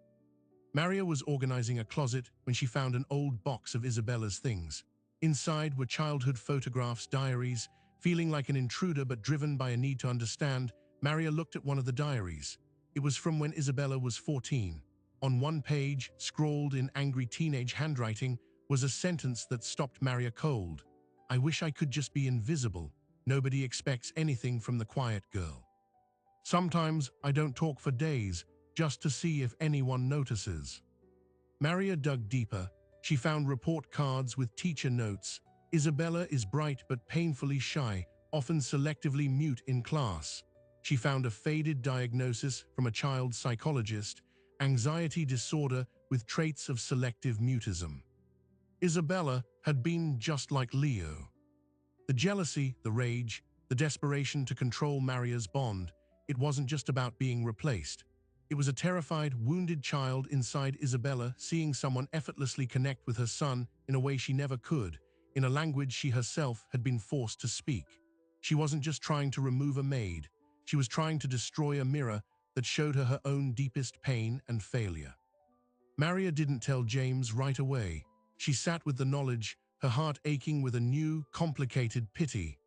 Maria was organizing a closet when she found an old box of Isabella's things. Inside were childhood photographs, diaries. Feeling like an intruder but driven by a need to understand, Maria looked at one of the diaries. It was from when Isabella was 14. On one page, scrawled in angry teenage handwriting, was a sentence that stopped Maria cold. "I wish I could just be invisible. Nobody expects anything from the quiet girl. Sometimes I don't talk for days, just to see if anyone notices." Maria dug deeper. She found report cards with teacher notes. Isabella is bright but painfully shy, often selectively mute in class. She found a faded diagnosis from a child psychologist, anxiety disorder with traits of selective mutism. Isabella had been just like Leo. The jealousy, the rage, the desperation to control Maria's bond, it wasn't just about being replaced. It was a terrified, wounded child inside Isabella seeing someone effortlessly connect with her son in a way she never could, in a language she herself had been forced to speak. She wasn't just trying to remove a maid. She was trying to destroy a mirror that showed her her own deepest pain and failure. Maria didn't tell James right away. She sat with the knowledge, her heart aching with a new, complicated pity.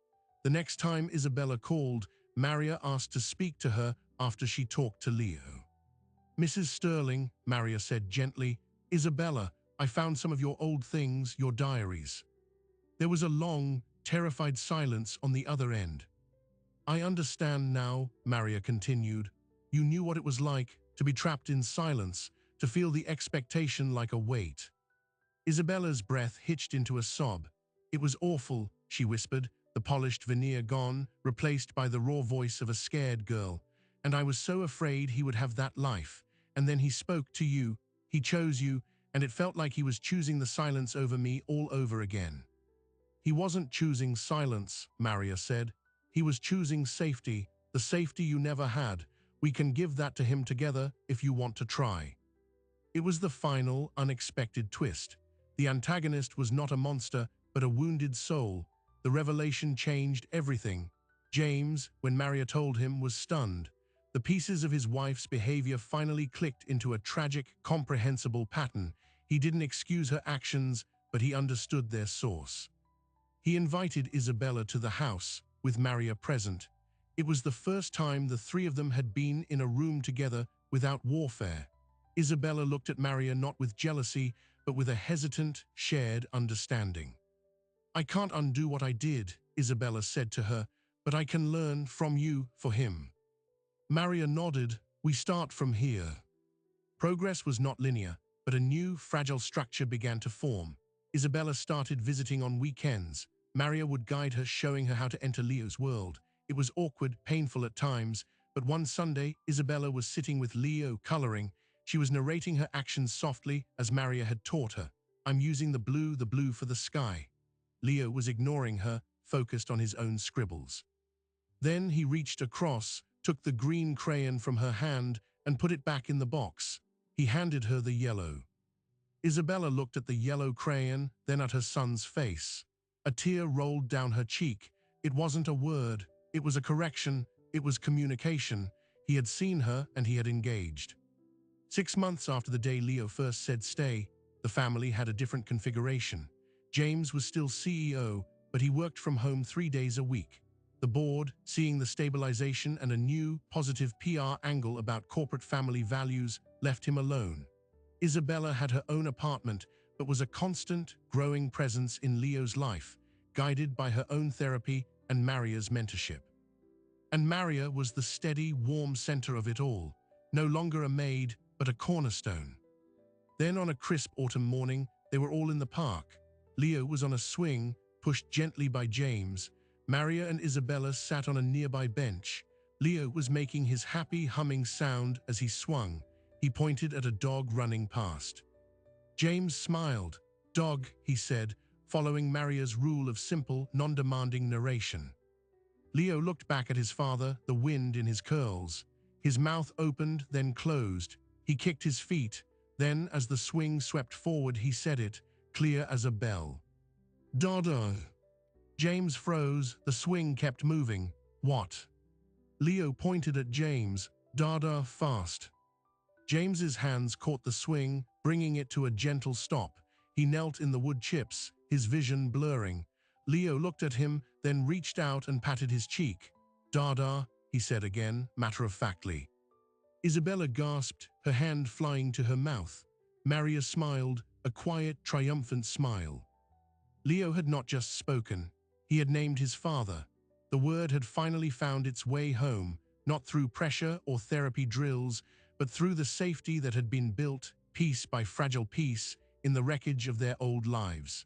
The next time Isabella called, Maria asked to speak to her after she talked to Leo. "Mrs. Sterling," Maria said gently, "Isabella, I found some of your old things, your diaries." There was a long, terrified silence on the other end. "I understand now," Maria continued. "You knew what it was like to be trapped in silence, to feel the expectation like a weight." Isabella's breath hitched into a sob. "It was awful," she whispered, the polished veneer gone, replaced by the raw voice of a scared girl. "And I was so afraid he would have that life. And then he spoke to you, he chose you, and it felt like he was choosing the silence over me all over again." "He wasn't choosing silence," Maria said. "He was choosing safety, the safety you never had. We can give that to him together if you want to try." It was the final, unexpected twist. The antagonist was not a monster, but a wounded soul. The revelation changed everything. James, when Maria told him, was stunned. The pieces of his wife's behavior finally clicked into a tragic, comprehensible pattern. He didn't excuse her actions, but he understood their source. He invited Isabella to the house, with Maria present. It was the first time the three of them had been in a room together without warfare. Isabella looked at Maria not with jealousy, but with a hesitant, shared understanding. "I can't undo what I did," Isabella said to her, "but I can learn from you for him." Maria nodded. "We start from here." Progress was not linear, but a new, fragile structure began to form. Isabella started visiting on weekends. Maria would guide her, showing her how to enter Leo's world. It was awkward, painful at times, but one Sunday, Isabella was sitting with Leo, coloring. She was narrating her actions softly, as Maria had taught her. "I'm using the blue for the sky." Leo was ignoring her, focused on his own scribbles. Then he reached across, took the green crayon from her hand, and put it back in the box. He handed her the yellow. Isabella looked at the yellow crayon, then at her son's face. A tear rolled down her cheek. It wasn't a word. It was a correction. It was communication. He had seen her and he had engaged. 6 months after the day Leo first said stay, the family had a different configuration. James was still CEO, but he worked from home 3 days a week. The board, seeing the stabilization and a new, positive PR angle about corporate family values, left him alone. Isabella had her own apartment, but was a constant, growing presence in Leo's life, guided by her own therapy and Maria's mentorship. And Maria was the steady, warm center of it all, no longer a maid, but a cornerstone. Then on a crisp autumn morning, they were all in the park. Leo was on a swing, pushed gently by James. Maria and Isabella sat on a nearby bench. Leo was making his happy humming sound as he swung. He pointed at a dog running past. James smiled. "Dog," he said, following Maria's rule of simple, non-demanding narration. Leo looked back at his father, the wind in his curls. His mouth opened, then closed. He kicked his feet. Then, as the swing swept forward, he said it, clear as a bell. "Dodo." James froze. The swing kept moving. "What?" Leo pointed at James. "Dada, fast." James's hands caught the swing, bringing it to a gentle stop. He knelt in the wood chips, his vision blurring. Leo looked at him, then reached out and patted his cheek. "Dada," he said again, matter-of-factly. Isabella gasped, her hand flying to her mouth. Maria smiled, a quiet, triumphant smile. Leo had not just spoken. He had named his father. The word had finally found its way home, not through pressure or therapy drills, but through the safety that had been built, piece by fragile piece, in the wreckage of their old lives.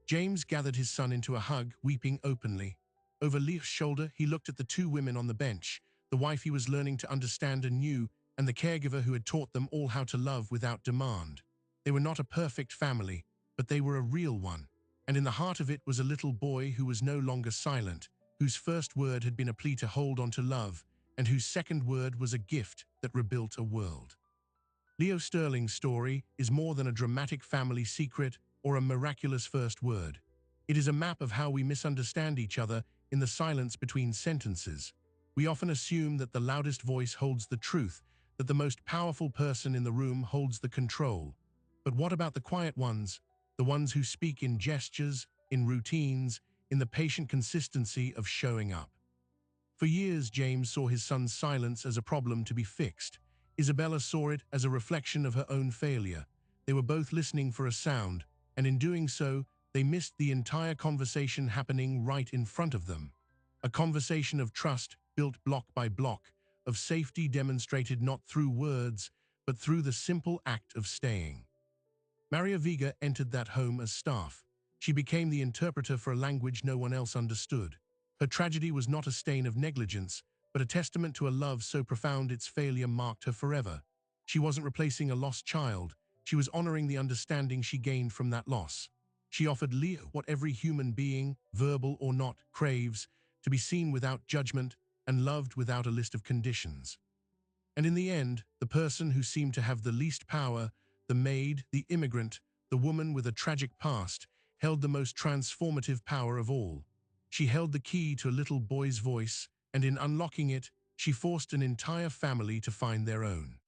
James gathered his son into a hug, weeping openly. Over Leo's shoulder, he looked at the two women on the bench, the wife he was learning to understand anew, and the caregiver who had taught them all how to love without demand. They were not a perfect family, but they were a real one. And in the heart of it was a little boy who was no longer silent, whose first word had been a plea to hold on to love, and whose second word was a gift that rebuilt a world. Leo Sterling's story is more than a dramatic family secret or a miraculous first word. It is a map of how we misunderstand each other in the silence between sentences. We often assume that the loudest voice holds the truth, that the most powerful person in the room holds the control. But what about the quiet ones, the ones who speak in gestures, in routines, in the patient consistency of showing up? For years, James saw his son's silence as a problem to be fixed. Isabella saw it as a reflection of her own failure. They were both listening for a sound, and in doing so, they missed the entire conversation happening right in front of them. A conversation of trust built block by block, of safety demonstrated not through words, but through the simple act of staying. Maria Vega entered that home as staff. She became the interpreter for a language no one else understood. Her tragedy was not a stain of negligence, but a testament to a love so profound its failure marked her forever. She wasn't replacing a lost child. She was honoring the understanding she gained from that loss. She offered Leo what every human being, verbal or not, craves, to be seen without judgment and loved without a list of conditions. And in the end, the person who seemed to have the least power, the maid, the immigrant, the woman with a tragic past, held the most transformative power of all. She held the key to a little boy's voice, and in unlocking it, she forced an entire family to find their own.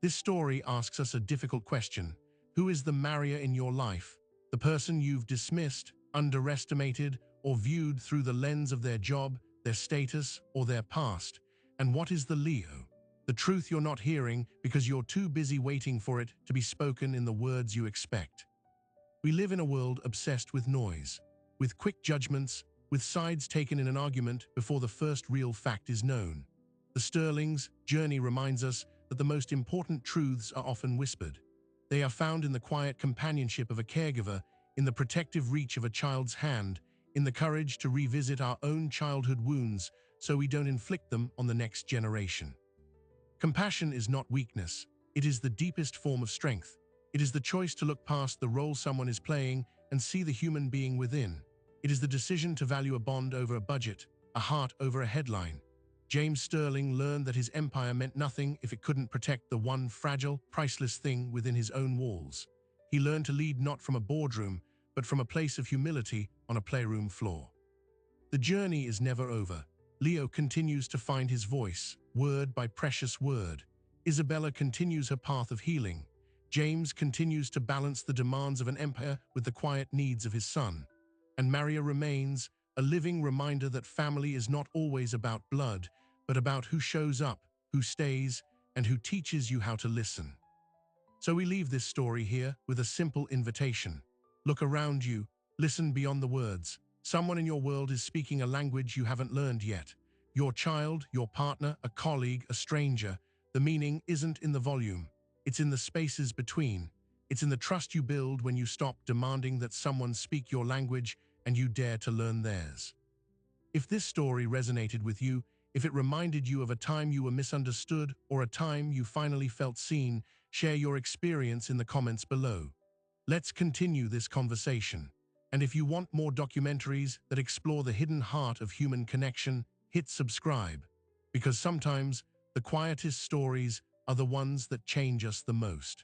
This story asks us a difficult question. Who is the Maria in your life? The person you've dismissed, underestimated, or viewed through the lens of their job, their status, or their past? And what is the Leo? The truth you're not hearing because you're too busy waiting for it to be spoken in the words you expect. We live in a world obsessed with noise, with quick judgments, with sides taken in an argument before the first real fact is known. The Sterling's journey reminds us that the most important truths are often whispered. They are found in the quiet companionship of a caregiver, in the protective reach of a child's hand, in the courage to revisit our own childhood wounds so we don't inflict them on the next generation. Compassion is not weakness. It is the deepest form of strength. It is the choice to look past the role someone is playing and see the human being within. It is the decision to value a bond over a budget, a heart over a headline. James Sterling learned that his empire meant nothing if it couldn't protect the one fragile, priceless thing within his own walls. He learned to lead not from a boardroom, but from a place of humility on a playroom floor. The journey is never over. Leo continues to find his voice, word by precious word. Isabella continues her path of healing. James continues to balance the demands of an empire with the quiet needs of his son. And Maria remains a living reminder that family is not always about blood, but about who shows up, who stays, and who teaches you how to listen. So we leave this story here with a simple invitation. Look around you, listen beyond the words. Someone in your world is speaking a language you haven't learned yet. Your child, your partner, a colleague, a stranger. The meaning isn't in the volume. It's in the spaces between. It's in the trust you build when you stop demanding that someone speak your language and you dare to learn theirs. If this story resonated with you, if it reminded you of a time you were misunderstood or a time you finally felt seen, share your experience in the comments below. Let's continue this conversation. And if you want more documentaries that explore the hidden heart of human connection, hit subscribe. Because sometimes the quietest stories are the ones that change us the most.